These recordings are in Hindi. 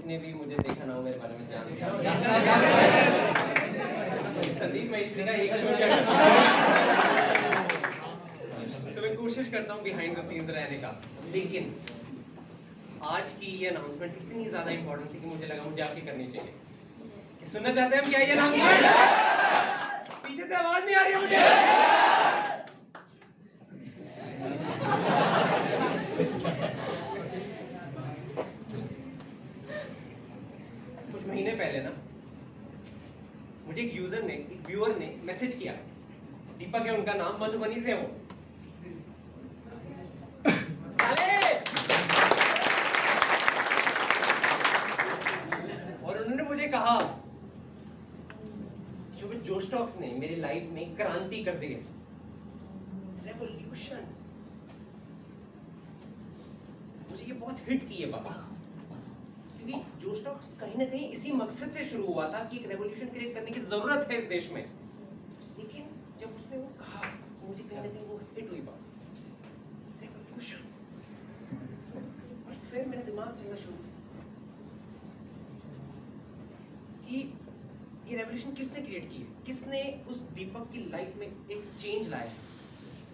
ने भी मुझे देखा ना हो, मेरे बारे में जान संदीप महेश्वरी का एक शो तो मैं कोशिश करता हूँ बिहाइंड द सीन्स रहने का, लेकिन आज की ये अनाउंसमेंट इतनी ज्यादा इंपॉर्टेंट थी कि मुझे लगा मुझे आपकी करनी चाहिए। कि सुनना चाहते हैं हम क्या ये अनाउंसमेंट? पीछे से आवाज नहीं आ रही है मुझे। कुछ महीने पहले ना मुझे एक यूजर ने, एक व्यूअर ने मैसेज किया, दीपक है उनका नाम, मधुबनी से हो। और उन्होंने मुझे कहा जोश टॉक्स ने मेरी लाइफ में क्रांति कर दी है, रेवोल्यूशन। मुझे ये बहुत हिट की है बाबा, क्योंकि जोश टॉक्स कहीं ना कहीं इसी मकसद से शुरू हुआ था कि एक रेवोल्यूशन क्रिएट करने की जरूरत है इस देश में। लेकिन जब उसने वो कहा मुझे कहीं ना कहीं वो हिट हुई बात, रेवोल्यूशन। और फिर मेरा दिमाग चलना शुरू कि ये रेवोल्यूशन किसने क्रिएट की है, किसने उस दीपक की लाइफ में एक चेंज लाया है।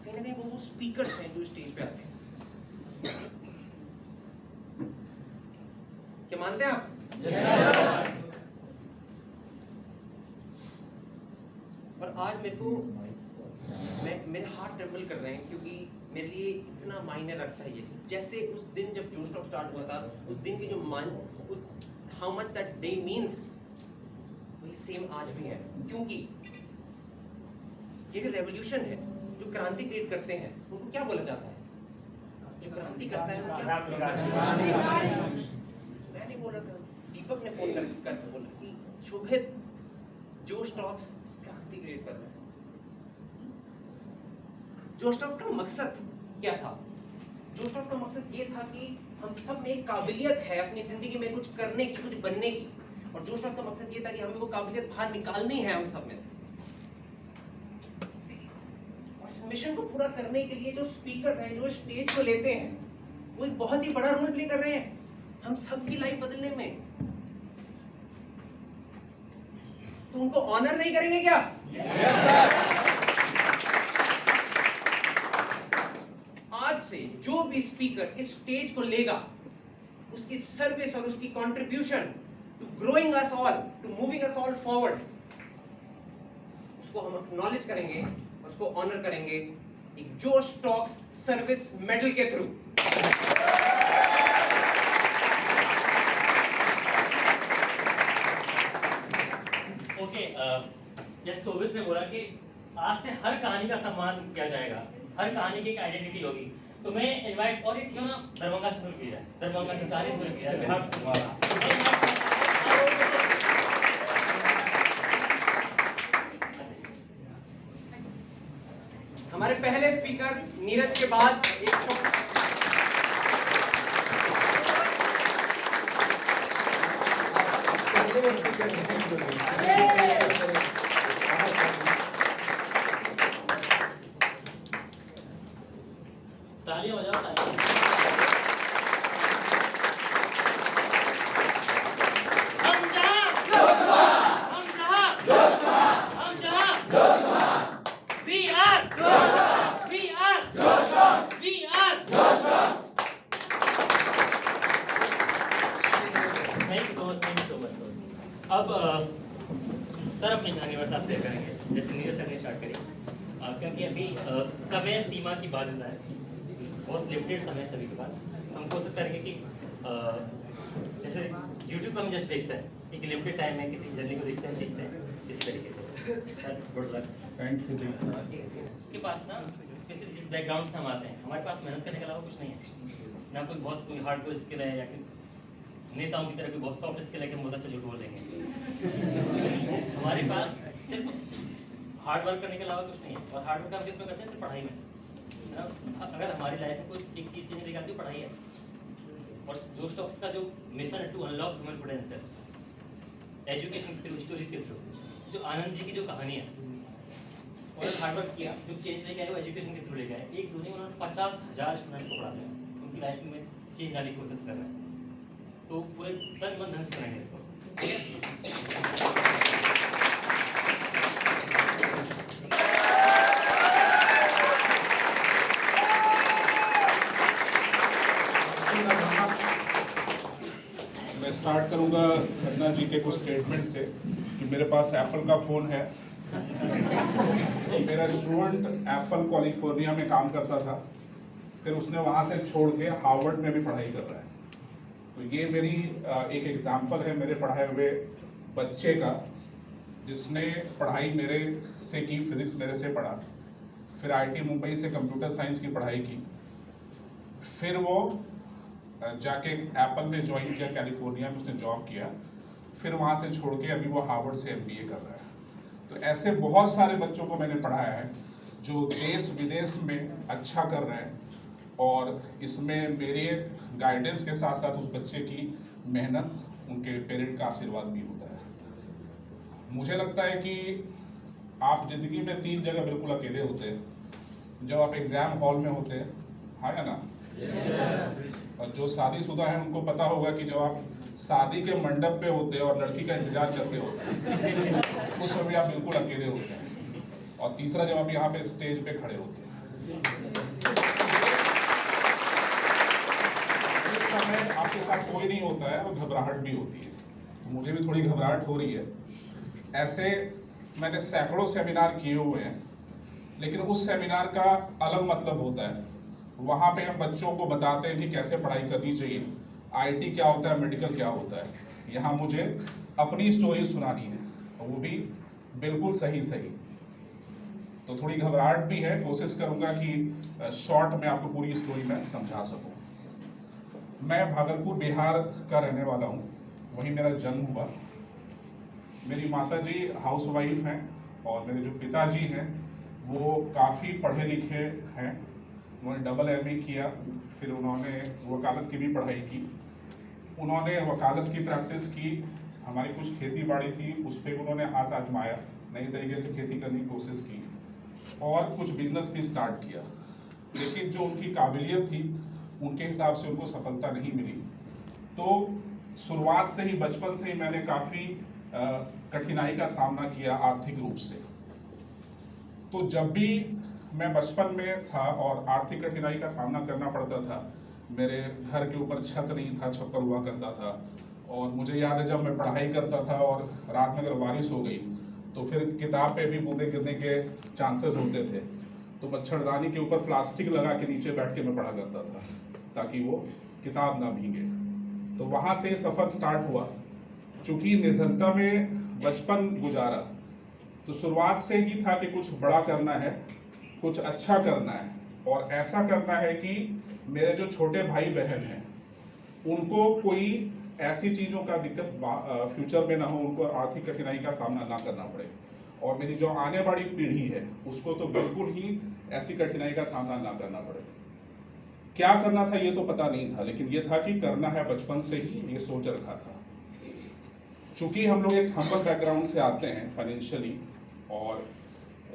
कहीं ना कहीं वो स्पीकर्स हैं जो स्टेज पे आते हैं। क्या मानते हैं आप? और आज मेरे को मेरे हार्ट ट्रेवल कर रहे हैं, क्योंकि मेरे लिए इतना मायने रखता है ये। जैसे उस दिन जब जोश टॉक स्टार्ट हुआ था, उस दिन की जो how much that day means, वही सेम आज भी है। क्योंकि ये जो रेवोल्यूशन है, जो क्रांति क्रिएट करते हैं, उनको क्या बोला जाता है? जो क्रांति करता है वो क्या? मैं नहीं बोल रहा था, दीपक ने फोन करके बोला कि शोभित, जोश टॉक्स क्रांति क्रिएट कर रहा है। जोश टॉक्स का मकसद क्या था? जोश टॉक्स का मकसद ये था कि हम सब में एक काबिलियत है अपनी जिंदगी में कुछ करने की, कुछ बनने की। और जोश टॉक्स का मकसद ये था कि हमें वो काबिलियत बाहर निकालनी है हम सब में से। और इस मिशन को पूरा करने के लिए जो स्पीकर हैं, जो स्टेज को लेते हैं, वो एक बहुत ही बड़ा रोल प्ले कर रहे हैं हम सबकी लाइफ बदलने में। तो उनको ऑनर नहीं करेंगे क्या? yes, आज से जो भी स्पीकर इस स्टेज को लेगा, उसकी सर्विस और उसकी contribution to growing us all, to moving us all forward, उसको हम एक्नॉलेज करेंगे, उसको ऑनर करेंगे एक जोश टॉक्स सर्विस मेडल के थ्रू। ओके, जैसे सोभित ने बोला कि आज से हर कहानी का सम्मान किया जाएगा, हर कहानी की एक आइडेंटिटी होगी। तो मैं इनवाइट, और एक क्यों ना दरभंगा से शुरू किया जाए, दरभंगा से सारी शुरू किया जाए, बिहार से। हमारे पहले स्पीकर नीरज के बाद एक तालियां बजाओ, तालियां। हम जहां we are thank you so much. अब सर अपनी कहानी और साथ शेयर करेंगे, जैसे नीरज सर ने स्टार्ट करी। क्योंकि अभी समय सीमा की बात है, बहुत लिमिटेड समय सभी के पास। हम कोशिश करेंगे कि जैसे यूट्यूब पर हम जैसे देखते हैं, एक लिमिटेड टाइम में किसी जर्नी को देखते हैं, सीखते हैं इसी तरीके से। Sir good luck. Thank you. के पास ना स्पेशली जिस बैकग्राउंड से हम आते हैं, हमारे पास मेहनत करने के अलावा कुछ नहीं है ना, कोई हार्डकोर स्किल है, या नेताओं की तरह कोई बहुत सॉफ्ट स्किल है कि हम बहुत अच्छा झूठ बोलेंगे। हमारे पास सिर्फ हार्ड वर्क करने के अलावा कुछ नहीं है। और हार्ड वर्क हम किस में करते हैं? सिर्फ पढ़ाई में। अगर हमारी लाइफ में कोई एक चीज़ चेंज लेके आती है, पढ़ाई है। और जोश टॉक्स का जो मिशन है, to unlock human potential, education के थ्रू, स्टोरीज के थ्रू, जो आनंद जी की जो कहानी है, उन्होंने हार्ड वर्क किया, जो चेंज लेके आए वो एजुकेशन के थ्रू लेके आए। एक दो नहीं, उन्होंने 50,000 स्टूडेंट्स को पढ़ाते हैं, उनकी लाइफ में चेंज लाने की कोशिश कर रहे हैं। तो पूरे तन मन धन से बनाएंगे इसको, ठीक है। मैं स्टार्ट करूंगा खन्ना जी के कुछ स्टेटमेंट से कि मेरे पास एप्पल का फ़ोन है। मेरा स्टूडेंट एप्पल कैलिफोर्निया में काम करता था, फिर उसने वहाँ से छोड़ के हार्वर्ड में भी पढ़ाई कर रहा है। तो ये मेरी एक एग्जांपल है मेरे पढ़ाए हुए बच्चे का, जिसने पढ़ाई मेरे से की, फिजिक्स मेरे से पढ़ा, फिर आईटी मुंबई से कंप्यूटर साइंस की पढ़ाई की, फिर वो जाके एप्पल में ज्वाइन किया, कैलिफोर्निया में उसने जॉब किया, फिर वहाँ से छोड़ के अभी वो हार्वर्ड से MBA कर रहा है। तो ऐसे बहुत सारे बच्चों को मैंने पढ़ाया है जो देश विदेश में अच्छा कर रहे हैं, और इसमें मेरे गाइडेंस के साथ साथ उस बच्चे की मेहनत, उनके पेरेंट का आशीर्वाद भी होता है। मुझे लगता है कि आप जिंदगी में 3 जगह बिल्कुल अकेले होते हैं। जब आप एग्जाम हॉल में होते हैं, हाँ या ना? और जो शादीशुदा हैं उनको पता होगा कि जब आप शादी के मंडप पे होते हैं और लड़की का इंतजार करते हो, उस समय आप बिल्कुल अकेले होते हैं। और तीसरा, जब आप यहाँ पे स्टेज पे खड़े होते हैं, इस समय आपके साथ कोई नहीं होता है और घबराहट भी होती है। तो मुझे भी थोड़ी घबराहट हो रही है। ऐसे मैंने सैकड़ों सेमिनार किए हुए हैं, लेकिन उस सेमिनार का अलग मतलब होता है। वहाँ पे हम बच्चों को बताते हैं कि कैसे पढ़ाई करनी चाहिए, आईटी क्या होता है, मेडिकल क्या होता है। यहाँ मुझे अपनी स्टोरी सुनानी है, और वो भी बिल्कुल सही। तो थोड़ी घबराहट भी है, कोशिश करूँगा कि शॉर्ट में आपको पूरी स्टोरी में समझा सकूँ। मैं भागलपुर बिहार का रहने वाला हूँ, वहीं मेरा जन्म हुआ। मेरी माता जी हाउसवाइफ हैं, और मेरे जो पिताजी हैं वो काफ़ी पढ़े लिखे हैं। उन्होंने डबल MA किया, फिर उन्होंने वकालत की भी पढ़ाई की। उन्होंने वकालत की प्रैक्टिस की, हमारी कुछ खेती बाड़ी थी उस पर उन्होंने हाथ आजमाया, नई तरीके से खेती करने की कोशिश की, और कुछ बिजनेस भी स्टार्ट किया। लेकिन जो उनकी काबिलियत थी उनके हिसाब से उनको सफलता नहीं मिली। तो शुरुआत से ही, बचपन से ही मैंने काफ़ी कठिनाई का सामना किया आर्थिक रूप से। तो जब भी मैं बचपन में था और आर्थिक कठिनाई का सामना करना पड़ता था, मेरे घर के ऊपर छत नहीं था, छप्पर हुआ करता था, और मुझे याद है जब मैं पढ़ाई करता था और रात में अगर बारिश हो गई तो फिर किताब पे भी बूंदे गिरने के चांसेस होते थे। तो मच्छरदानी के ऊपर प्लास्टिक लगा के नीचे बैठ के मैं पढ़ा करता था ताकि वो किताब ना भीगे। तो वहाँ से सफ़र स्टार्ट हुआ। चूँकि निर्धनता में बचपन गुजारा, तो शुरुआत से ही था कि कुछ बड़ा करना है, कुछ अच्छा करना है, और ऐसा करना है कि मेरे जो छोटे भाई बहन हैं उनको कोई ऐसी चीज़ों का दिक्कत फ्यूचर में ना हो, उनको आर्थिक कठिनाई का सामना ना करना पड़े, और मेरी जो आने वाली पीढ़ी है उसको तो बिल्कुल ही ऐसी कठिनाई का सामना ना करना पड़े। क्या करना था ये तो पता नहीं था, लेकिन ये था कि करना है, बचपन से ही ये सोच रखा था। चूँकि हम लोग एक हम्बल बैकग्राउंड से आते हैं फाइनेंशियली, और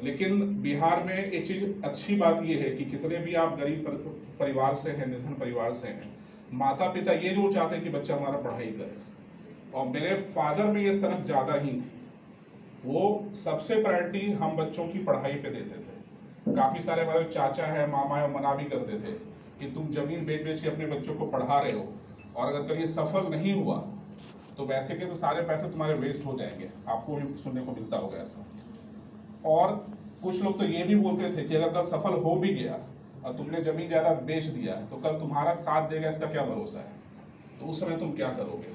लेकिन बिहार में एक चीज़ अच्छी बात यह है कि कितने भी आप गरीब परिवार से हैं, निर्धन परिवार से हैं, माता पिता ये जो चाहते हैं कि बच्चा हमारा पढ़ाई करे। और मेरे फादर में ये सनक ज़्यादा ही थी, वो सबसे प्रायोरिटी हम बच्चों की पढ़ाई पे देते थे। काफ़ी सारे हमारे चाचा हैं, मामा हैं, मना भी करते थे कि तुम ज़मीन बेच बेच के अपने बच्चों को पढ़ा रहे हो, और अगर कभी सफल नहीं हुआ तो वैसे के तो सारे पैसे तुम्हारे वेस्ट हो जाएंगे। आपको भी सुनने को मिलता होगा ऐसा। और कुछ लोग तो ये भी बोलते थे कि अगर कल सफल हो भी गया और तुमने जमीन जायदाद बेच दिया तो कल तुम्हारा साथ देगा इसका क्या भरोसा है, तो उस समय तुम क्या करोगे।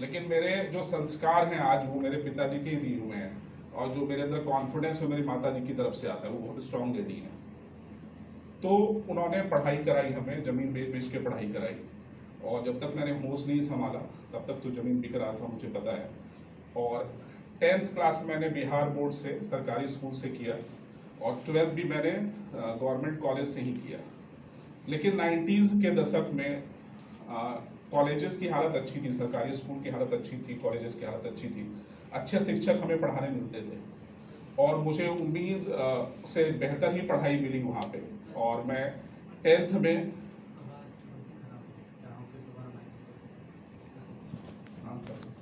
लेकिन मेरे जो संस्कार हैं आज वो मेरे पिताजी के ही दिए हुए हैं, और जो मेरे अंदर कॉन्फिडेंस है मेरी माता जी की तरफ से आता है, वो बहुत स्ट्रॉन्ग लेडी है। तो उन्होंने पढ़ाई कराई, हमें ज़मीन बेच बेच के पढ़ाई कराई, और जब तक मैंने होश नहीं संभाला तब तक तो ज़मीन बिक रहा था, मुझे पता है। और 10th क्लास मैंने बिहार बोर्ड से, सरकारी स्कूल से किया, और 12th भी मैंने गवर्नमेंट कॉलेज से ही किया। लेकिन 90s के दशक में कॉलेजेस की हालत अच्छी थी, सरकारी स्कूल की हालत अच्छी थी, कॉलेजेस की हालत अच्छी थी, अच्छे शिक्षक हमें पढ़ाने मिलते थे। और मुझे उम्मीद से बेहतर ही पढ़ाई मिली वहाँ पे। और मैं 10th में हाँ कर सकते